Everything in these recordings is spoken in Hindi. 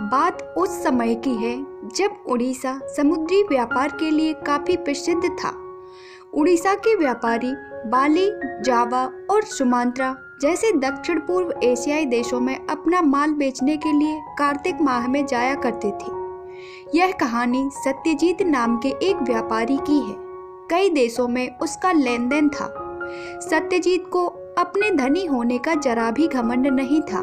बात उस समय की है जब उड़ीसा समुद्री व्यापार के लिए काफी प्रसिद्ध था। उड़ीसा के व्यापारी बाली, जावा और सुमात्रा जैसे दक्षिण पूर्व एशियाई देशों में अपना माल बेचने के लिए कार्तिक माह में जाया करते थे। यह कहानी सत्यजीत नाम के एक व्यापारी की है। कई देशों में उसका लेन देन था। सत्यजीत को अपने धनी होने का जरा भी घमंड नहीं था।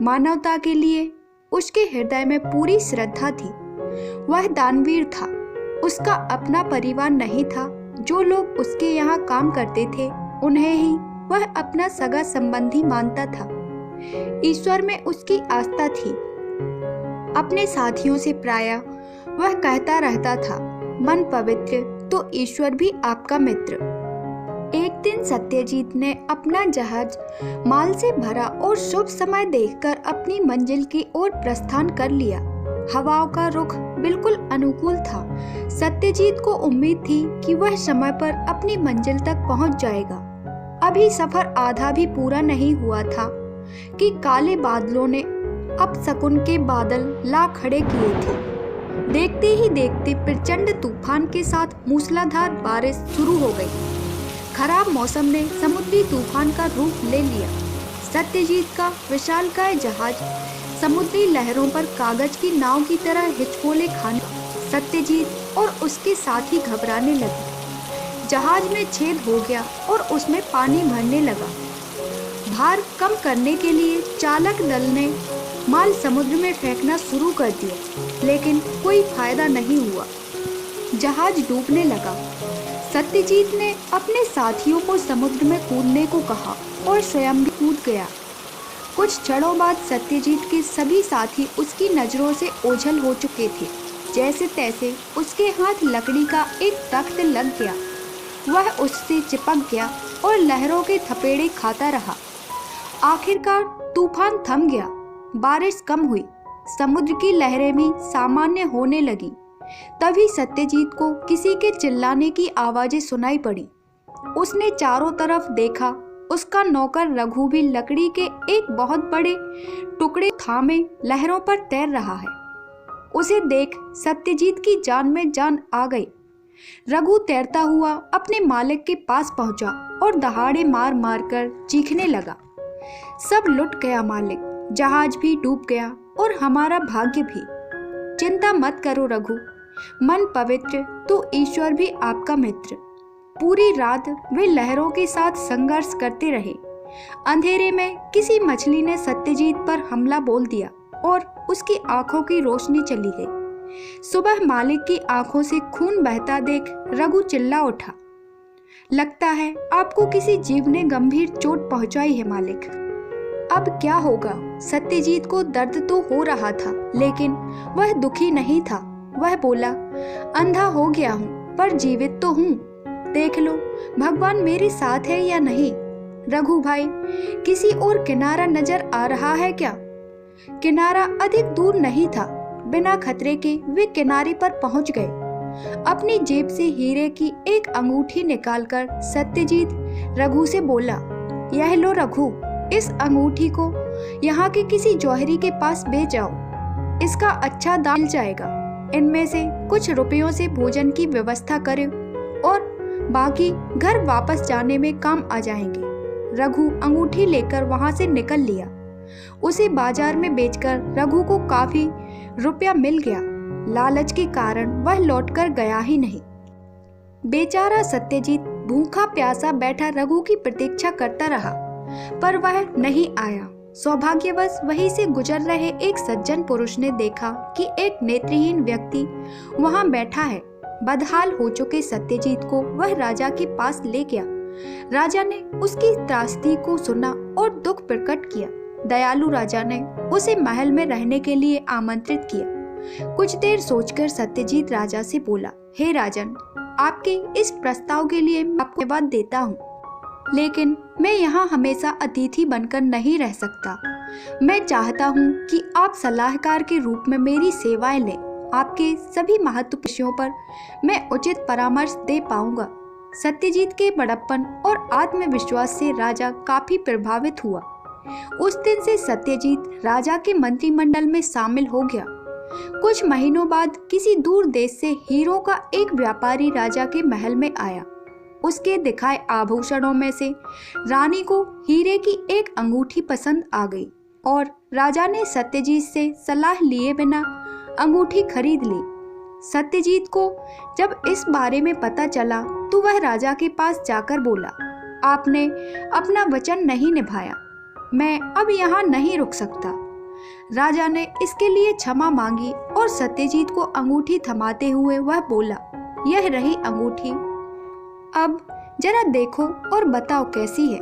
मानवता के लिए उसके हृदय में पूरी श्रद्धा थी। वह दानवीर था। उसका अपना परिवार नहीं था। जो लोग उसके यहाँ काम करते थे उन्हें ही वह अपना सगा संबंधी मानता था। ईश्वर में उसकी आस्था थी। अपने साथियों से प्रायः वह कहता रहता था, मन पवित्र तो ईश्वर भी आपका मित्र। एक दिन सत्यजीत ने अपना जहाज माल से भरा और शुभ समय देखकर अपनी मंजिल की ओर प्रस्थान कर लिया। हवाओं का रुख बिल्कुल अनुकूल था। सत्यजीत को उम्मीद थी कि वह समय पर अपनी मंजिल तक पहुंच जाएगा। अभी सफर आधा भी पूरा नहीं हुआ था कि काले बादलों ने अपशकुन के बादल ला खड़े किए थे। देखते ही देखते प्रचंड तूफान के साथ मूसलाधार बारिश शुरू हो गई। खराब मौसम ने समुद्री तूफान का रूप ले लिया। सत्यजीत का विशालकाय जहाज समुद्री लहरों पर कागज की नाव की तरह हिचकोले खाने सत्यजीत और उसके साथी घबराने लगे। जहाज में छेद हो गया और उसमें पानी भरने लगा। भार कम करने के लिए चालक दल ने माल समुद्र में फेंकना शुरू कर दिया, लेकिन कोई फायदा नहीं हुआ। जहाज डूबने लगा। सत्यजीत ने अपने साथियों को समुद्र में कूदने को कहा और स्वयं भी कूद गया। कुछ क्षणों बाद सत्यजीत के सभी साथी उसकी नजरों से ओझल हो चुके थे। जैसे तैसे उसके हाथ लकड़ी का एक तख्त लग गया। वह उससे चिपक गया और लहरों के थपेड़े खाता रहा। आखिरकार तूफान थम गया। बारिश कम हुई। समुद्र की लहरें भी सामान्य होने लगी। तभी सत्यजीत को किसी के चिल्लाने की आवाजें सुनाई पड़ी। उसने चारों तरफ देखा। उसका नौकर रघु भी लकड़ी के एक बहुत बड़े टुकड़े थामे लहरों पर तैर रहा है। उसे देख सत्यजीत की जान में जान आ गई। रघु तैरता हुआ अपने मालिक के पास पहुंचा और दहाड़े मार मार कर चीखने लगा, सब लुट गया मालिक, जहाज भी डूब गया और हमारा भाग्य भी। चिंता मत करो रघु, मन पवित्र तो ईश्वर भी आपका मित्र। पूरी रात वे लहरों के साथ संघर्ष करते रहे। अंधेरे में किसी मछली ने सत्यजीत पर हमला बोल दिया और उसकी आंखों की रोशनी चली गई। सुबह मालिक की आंखों से खून बहता देख रघु चिल्ला उठा, लगता है आपको किसी जीव ने गंभीर चोट पहुंचाई है मालिक। अब क्या होगा? सत्यजीत को दर्द तो हो रहा था, लेकिन वह दुखी नहीं था। वह बोला, अंधा हो गया हूँ पर जीवित तो हूँ। देख लो भगवान मेरे साथ है या नहीं। रघु भाई, किसी और किनारा नजर आ रहा है क्या? किनारा अधिक दूर नहीं था। बिना खतरे के वे किनारे पर पहुंच गए। अपनी जेब से हीरे की एक अंगूठी निकालकर सत्यजीत रघु से बोला, यह लो रघु, इस अंगूठी को यहाँ के किसी जौहरी के पास बेच आओ। इसका अच्छा दाम मिल जाएगा। इनमें से कुछ रुपयों से भोजन की व्यवस्था करें और बाकी घर वापस जाने में काम आ जाएंगे। रघु अंगूठी लेकर वहां से निकल लिया। उसे बाजार में बेचकर रघु को काफी रुपया मिल गया। लालच के कारण वह लौटकर गया ही नहीं। बेचारा सत्यजीत भूखा प्यासा बैठा रघु की प्रतीक्षा करता रहा, पर वह नहीं आया। सौभाग्यवश वहीं से गुजर रहे एक सज्जन पुरुष ने देखा कि एक नेत्रहीन व्यक्ति वहां बैठा है। बदहाल हो चुके सत्यजीत को वह राजा के पास ले गया। राजा ने उसकी त्रासदी को सुना और दुख प्रकट किया। दयालु राजा ने उसे महल में रहने के लिए आमंत्रित किया। कुछ देर सोचकर सत्यजीत राजा से बोला, हे राजन, आपके इस प्रस्ताव के लिए मैं आपको धन्यवाद देता हूँ, लेकिन मैं यहाँ हमेशा अतिथि बनकर नहीं रह सकता। मैं चाहता हूँ कि आप सलाहकार के रूप में मेरी सेवाएं लें। आपके सभी महत्वपूर्ण विषयों पर मैं उचित परामर्श दे पाऊंगा। सत्यजीत के बड़प्पन और आत्मविश्वास से राजा काफी प्रभावित हुआ। उस दिन से सत्यजीत राजा के मंत्रिमंडल में शामिल हो गया। कुछ महीनों बाद किसी दूर देश से हीरों का एक व्यापारी राजा के महल में आया। उसके दिखाए आभूषणों में से रानी को हीरे की एक अंगूठी पसंद आ गई और राजा ने सत्यजीत से सलाह लिए बिना अंगूठी खरीद ली। सत्यजीत को जब इस बारे में पता चला तो वह राजा के पास जाकर बोला, आपने अपना वचन नहीं निभाया, मैं अब यहाँ नहीं रुक सकता। राजा ने इसके लिए क्षमा मांगी और सत्यजीत को अंगूठी थमाते हुए वह बोला, यह रही अंगूठी, अब जरा देखो और बताओ कैसी है।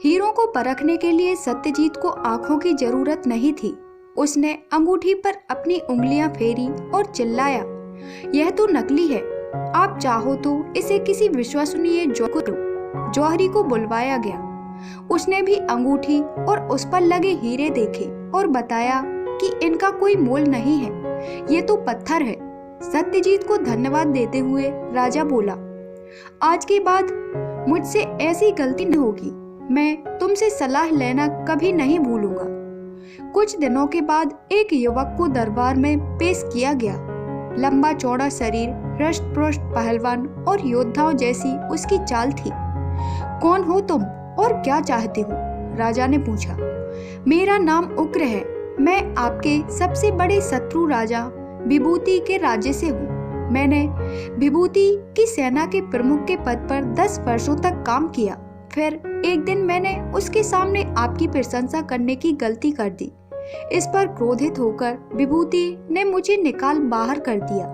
हीरों को परखने के लिए सत्यजीत को आंखों की जरूरत नहीं थी। उसने अंगूठी पर अपनी उंगलियां फेरी और चिल्लाया, यह तो नकली है, आप चाहो तो इसे किसी विश्वसनीय जौहरी को बुलवाया गया। उसने भी अंगूठी और उस पर लगे हीरे देखे और बताया कि इनका कोई मोल नहीं है, ये तो पत्थर है। सत्यजीत को धन्यवाद देते हुए राजा बोला, आज के बाद मुझसे ऐसी गलती नहीं होगी, मैं तुमसे सलाह लेना कभी नहीं भूलूंगा। कुछ दिनों के बाद एक युवक को दरबार में पेश किया गया। लंबा चौड़ा शरीर, हृष्ट पुष्ट पहलवान और योद्धाओं जैसी उसकी चाल थी। कौन हो तुम और क्या चाहते हो? राजा ने पूछा। मेरा नाम उग्र है, मैं आपके सबसे बड़े शत्रु राजा विभूति के राज्य से हूँ। मैंने विभूति की सेना के प्रमुख के पद पर 10 वर्षों तक काम किया। फिर एक दिन मैंने उसके सामने आपकी प्रशंसा करने की गलती कर दी। इस पर क्रोधित होकर विभूति ने मुझे निकाल बाहर कर दिया।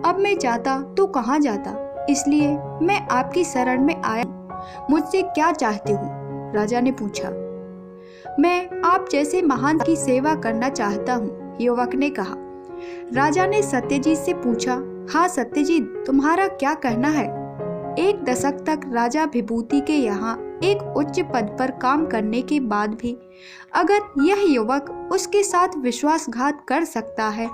अब मैं जाता तो कहाँ जाता, इसलिए मैं आपकी शरण में आया। मुझसे क्या चाहते हो? राजा ने पूछा। मैं आप जैसे महान की सेवा करना चाहता हूँ, युवक ने कहा। राजा ने सत्यजीत से पूछा, हाँ सत्यजीत, तुम्हारा क्या कहना है? एक दशक तक राजा विभूति के यहाँ एक उच्च पद पर काम करने के बाद भी अगर यह युवक उसके साथ विश्वासघात कर सकता है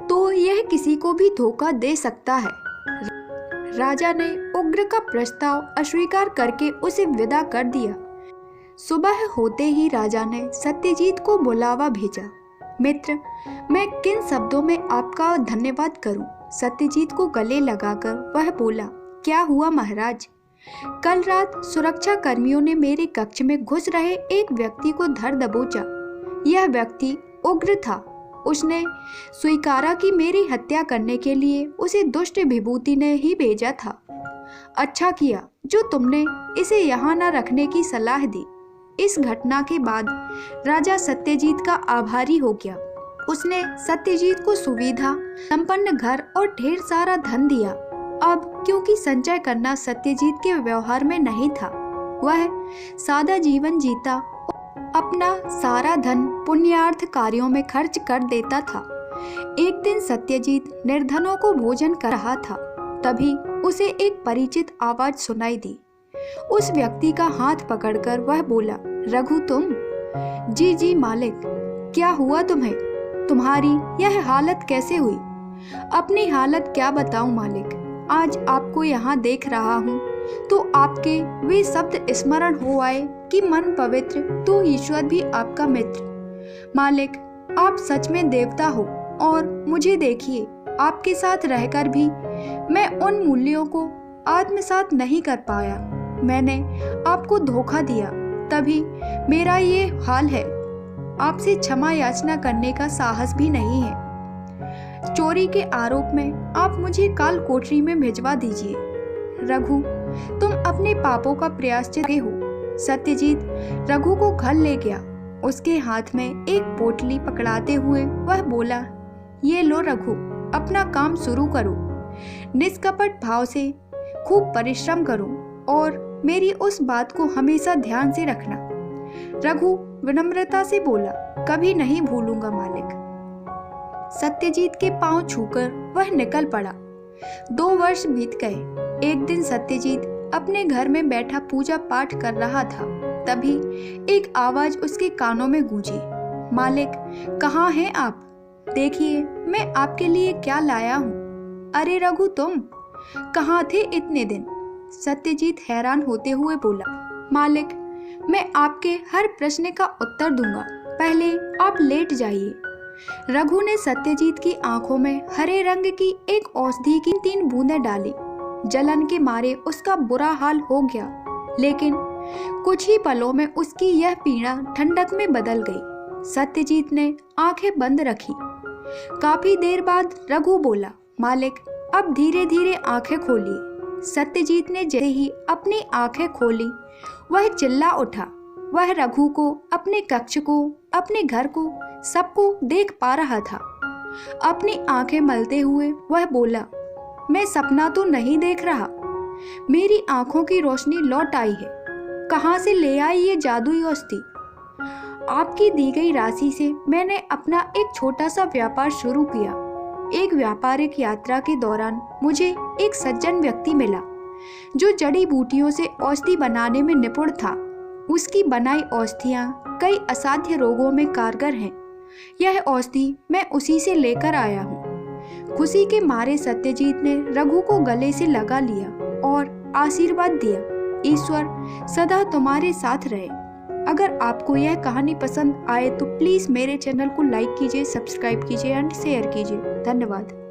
तो यह किसी को भी धोखा दे सकता है। राजा ने उग्र का प्रस्ताव अस्वीकार करके उसे विदा कर दिया। सुबह होते ही राजा ने सत्यजीत को बुलावा भेजा। मित्र, मैं किन शब्दों में आपका धन्यवाद करूं? सत्यजीत को गले लगाकर वह बोला, क्या हुआ महाराज? कल रात सुरक्षा कर्मियों ने मेरे कक्ष में घुस रहे एक व्यक्ति को धर दबोचा। यह व्यक्ति उग्र था। उसने स्वीकारा कि मेरी हत्या करने के लिए उसे दुष्ट विभूति ने ही भेजा था। अच्छा किया जो तुमने इसे यहाँ न रखने की सलाह दी। इस घटना के बाद राजा सत्यजीत का आभारी हो गया। उसने सत्यजीत को सुविधा संपन्न घर और ढेर सारा धन दिया। अब क्योंकि संचय करना सत्यजीत के व्यवहार में नहीं था, वह सादा जीवन जीता, अपना सारा धन पुण्यार्थ कार्यों में खर्च कर देता था। एक दिन सत्यजीत निर्धनों को भोजन कर रहा था, तभी उसे एक परिचित आवाज सुनाई दी। उस व्यक्ति का हाथ पकड़कर वह बोला, रघु तुम? जी जी मालिक। क्या हुआ तुम्हें? तुम्हारी यह हालत कैसे हुई? अपनी हालत क्या बताऊं मालिक, आज आपको यहाँ देख रहा हूँ तो आपके वे शब्द स्मरण हो आए कि मन पवित्र तो ईश्वर भी आपका मित्र। मालिक, आप सच में देवता हो और मुझे देखिए, आपके साथ रहकर भी मैं उन मूल्यों को आत्मसात नहीं कर पाया। मैंने आपको धोखा दिया, तभी मेरा ये हाल है। आपसे क्षमा याचना करने का साहस भी नहीं है। चोरी के आरोप में आप मुझे काल कोठरी में भिजवा दीजिए। रघु, तुम अपने पापों का प्रायश्चित हो। सत्यजीत रघु को घर ले गया। उसके हाथ में एक पोटली पकड़ाते हुए वह बोला, ये लो रघु, अपना काम शुरू करो। निष्कपट भाव से खूब परिश्रम करो और मेरी उस बात को हमेशा ध्यान से रखना। रघु विनम्रता से बोला, कभी नहीं भूलूंगा मालिक। सत्यजीत के पांव छूकर वह निकल पड़ा। 2 वर्ष बीत गए। एक दिन सत्यजीत अपने घर में बैठा पूजा पाठ कर रहा था। तभी एक आवाज उसके कानों में गूंजी, मालिक कहाँ हैं आप? देखिए मैं आपके लिए क्या लाया हूँ। अरे रघु, तुम कहाँ थे इतने दिन? सत्यजीत हैरान होते हुए बोला, मालिक मैं आपके हर प्रश्न का उत्तर दूंगा, पहले आप लेट जाइए। रघु ने सत्यजीत की आंखों में हरे रंग की एक औषधि की 3 बूंदें डाली। जलन के मारे उसका बुरा हाल हो गया, लेकिन कुछ ही पलों में उसकी यह पीड़ा ठंडक में बदल गई। सत्यजीत ने आंखें बंद रखी। काफी देर बाद रघु बोला, मालिक, अब धीरे धीरे आंखें खोलिए। सत्यजीत ने जैसे ही अपनी आंखें खोली, वह चिल्ला उठा। वह रघु को, अपने कक्ष को, अपने घर को, सबको देख पा रहा था। अपनी आंखें मलते हुए वह बोला, मैं सपना तो नहीं देख रहा। मेरी आंखों की रोशनी लौट आई है। कहाँ से ले आई ये जादुई औषधि? आपकी दी गई राशि से मैंने अपना एक छोटा सा व्यापार शुरू किया। एक व्यापारिक यात्रा के दौरान मुझे एक सज्जन व्यक्ति मिला जो जड़ी बूटियों से औषधि बनाने में निपुण था। उसकी बनाई औषधियाँ कई असाध्य रोगों में कारगर हैं। यह औषधि मैं उसी से लेकर आया हूँ। खुशी के मारे सत्यजीत ने रघु को गले से लगा लिया और आशीर्वाद दिया, ईश्वर सदा तुम्हारे साथ रहे। अगर आपको यह कहानी पसंद आए तो प्लीज़ मेरे चैनल को लाइक कीजिए, सब्सक्राइब कीजिए एंड शेयर कीजिए। धन्यवाद।